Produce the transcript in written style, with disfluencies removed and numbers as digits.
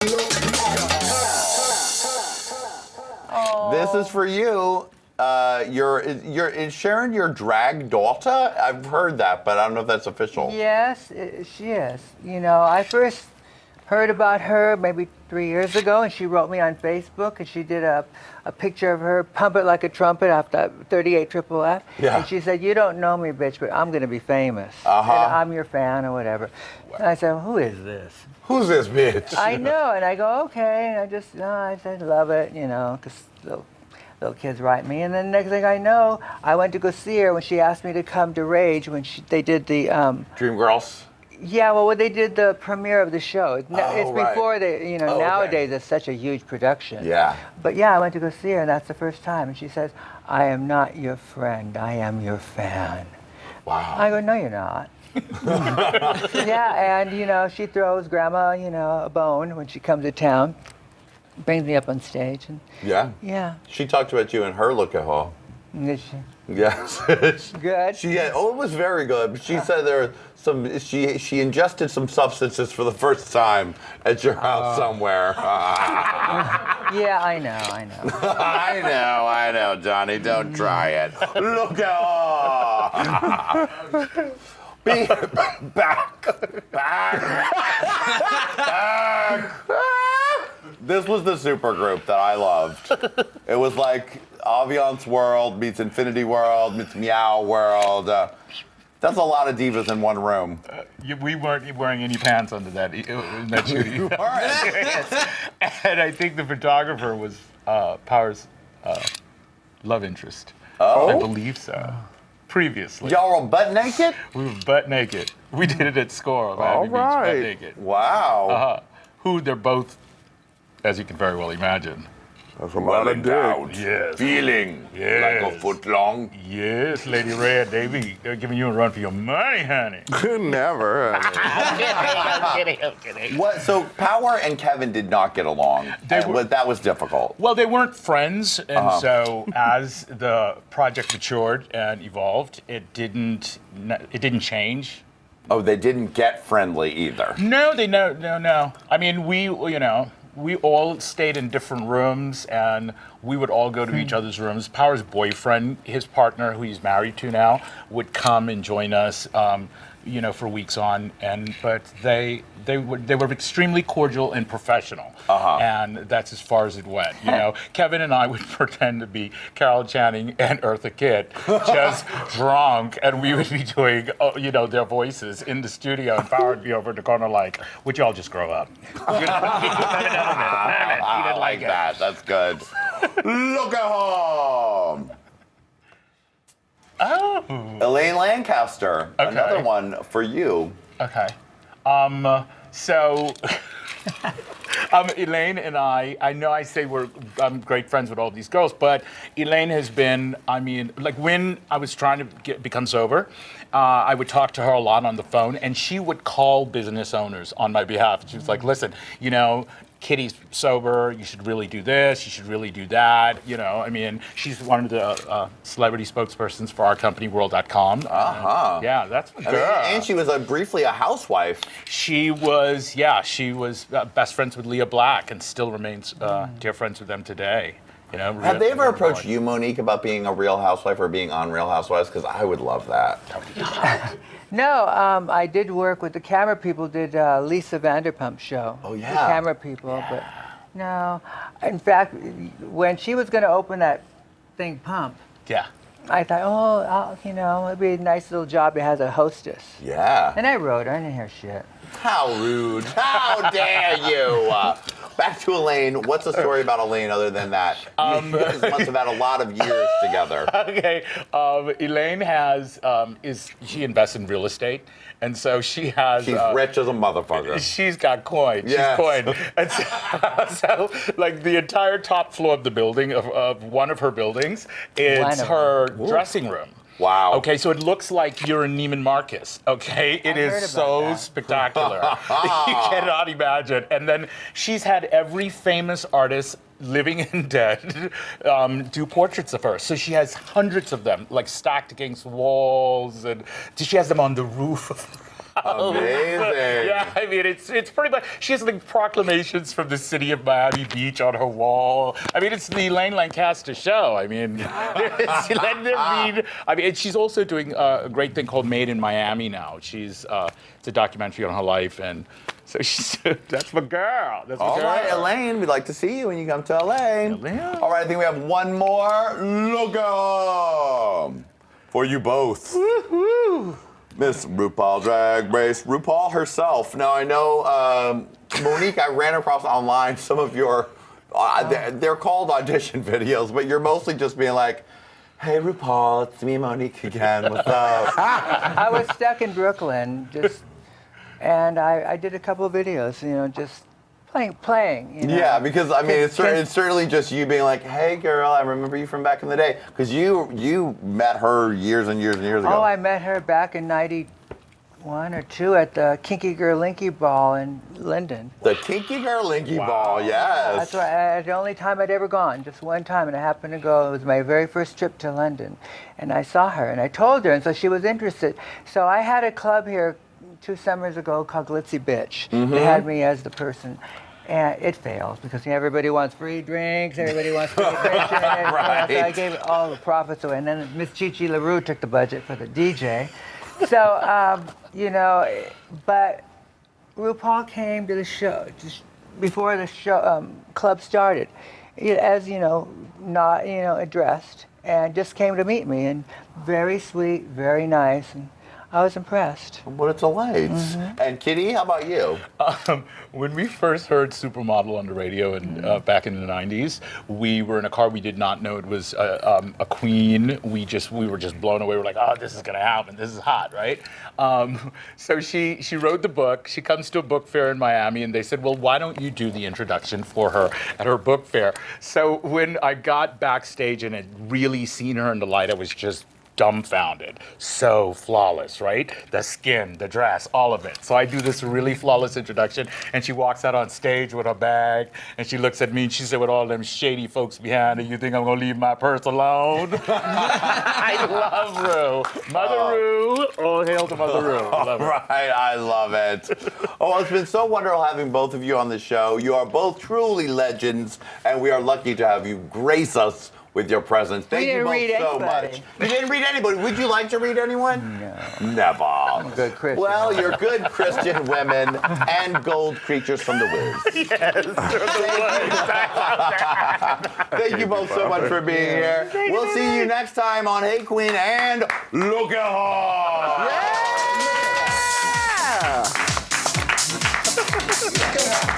This is for you. Is Sharon your drag daughter? I've heard that, but I don't know if that's official. Yes, she is. You know, I first heard about her maybe 3 years ago, and she wrote me on Facebook, and she did a picture of her pump it like a trumpet after 38 triple F. Yeah. And she said, "You don't know me, bitch, but I'm gonna be famous. Uh-huh. And I'm your fan or whatever." And I said, "Who is this?" Who's this bitch? I know, and I go, "Okay," and I said, "Love it," you know, because little kids write me. And then next thing I know, I went to go see her when she asked me to come to Rage when they did the Dreamgirls. yeah, well, when they did the premiere of the show. It's right. before they, you know, Oh, okay. nowadays it's such a huge production. Yeah. But yeah, I went to go see her, and that's the first time. And she says, "I am not your friend, I am your fan." Wow. I go, "No, you're not." Yeah, and, you know, she throws Grandma, you know, a bone when she comes to town, brings me up on stage, and Yeah. yeah. She talked about you in her look at her. Did she? Yes. Good. It was very good. She said she ingested some substances for the first time at your house somewhere. Yeah, I know. I know, Johnny. Don't try it. Look at her. Back. This was the super group that I loved. It was like Aviance World meets Infinity World meets Meow World. That's a lot of divas in one room. We weren't wearing any pants under that. That shoot. You weren't. And I think the photographer was Power's love interest. Oh? I believe so. Previously. Y'all were butt naked? We were butt naked. We did it at Score. All Miami Beach, butt right. naked. Wow. Who they're both, as you can very well imagine. That's a lot of doubt. Yes. Feeling Yes. like a foot long. Yes, Lady Red, they're giving you a run for your money, honey. Never. I'm kidding. What? So Power and Kevin did not get along. That was difficult. Well, they weren't friends, and so as the project matured and evolved, it didn't change. Oh, they didn't get friendly either. No. I mean, we all stayed in different rooms, and we would all go to each other's rooms. Power's boyfriend, his partner, who he's married to now, would come and join us, for weeks on. But they were extremely cordial and professional, and that's as far as it went. You know, Kevin and I would pretend to be Carol Channing and Eartha Kitt, just drunk, and we would be doing, their voices in the studio, and Power would be over in the corner like, "Would y'all just grow up?" I like that. That's good. Look at home. Oh. Elaine Lancaster. Okay. Another one for you. Okay. So Elaine and I know I say I'm great friends with all these girls, but Elaine has been, like when I was trying to become sober, I would talk to her a lot on the phone, and she would call business owners on my behalf. She was like, "Listen, Kitty's sober, you should really do this, you should really do that." She's one of the celebrity spokespersons for our company, World.com. Yeah, that's my girl. And she was briefly a housewife. She was best friends with Leah Black and still remains dear friends with them today. Have they ever approached you, Monique, about being a Real Housewife or being on Real Housewives? Because I would love that. No, I did work with the camera people, did Lisa Vanderpump's show. Oh, yeah. The camera people, but no. In fact, when she was going to open that thing, Pump, Yeah. I thought, it'd be a nice little job. It has a hostess. Yeah. And I wrote her. I didn't hear shit. How rude. How dare you? Back to Elaine. What's the story about Elaine other than that? You guys must have had a lot of years together. Okay. Elaine she invests in real estate, and so she has. She's rich as a motherfucker. She's got coin. Yes. She's coin. And so, like the entire top floor of the building of one of her buildings, it's her dressing room. Wow. Okay, so it looks like you're in Neiman Marcus. Okay, it is so spectacular. You cannot imagine. And then she's had every famous artist, living and dead, do portraits of her. So she has hundreds of them, like stacked against walls, and she has them on the roof of Amazing. Yeah, I mean, it's pretty much, she has like proclamations from the city of Miami Beach on her wall. I mean, it's the Elaine Lancaster show. I mean, and she's also doing a great thing called Made in Miami now. It's a documentary on her life, and so that's my girl. That's my All girl. right, Elaine, we'd like to see you when you come to LA. All right, I think we have one more. Look for you both. Woo-hoo. Miss RuPaul Drag Race, RuPaul herself. Now, I know, Monique, I ran across online some of your, they're called audition videos, but you're mostly just being like, hey, RuPaul, it's me, Monique again. What's up? I was stuck in Brooklyn, and I did a couple of videos, just playing. Yeah, because I mean, it's certainly just you being like, "Hey, girl, I remember you from back in the day," because you met her years and years and years ago. Oh, I met her back in '91 or '92 at the Kinky Girlinky Ball in Linden. The Kinky Girlinky Ball, yes. That's right. The only time I'd ever gone, just one time, and I happened to go. It was my very first trip to London, and I saw her, and I told her, and so she was interested. So I had a club here 2 summers ago called Glitzy Bitch. They had me as the person. And it failed because everybody wants free drinks, everybody wants free admission. Right. So I gave all the profits away. And then Miss Chi LaRue took the budget for the DJ. So, but RuPaul came to the show just before the show club started, as not addressed, and just came to meet me, and very sweet, very nice, and I was impressed. What a delight. And Kitty, how about you? When we first heard Supermodel on the radio back in the 90s, we were in a car. We did not know it was a Qween. We were just blown away. We're like, oh, this is going to happen. This is hot, right? So she wrote the book. She comes to a book fair in Miami, and they said, well, why don't you do the introduction for her at her book fair? So when I got backstage and had really seen her in the light, I was just dumbfounded. So flawless, right? The skin, the dress, all of it. So I do this really flawless introduction, and she walks out on stage with her bag, and she looks at me, and she said, with all them shady folks behind her, you think I'm gonna leave my purse alone? I love Ru. Mother Ru, all hail to Mother Ru. I love it. Right, I love it. Oh, it's been so wonderful having both of you on the show. You are both truly legends, and we are lucky to have you grace us with your presence. Thank you both so much. You didn't read anybody. Would you like to read anyone? No. Never. I'm a good Christian. Well, you're good Christian women and gold creatures from the Wiz. Yes. Thank you both so much for being here. We'll see you next time on Hey Qween and Look at Her. Yeah!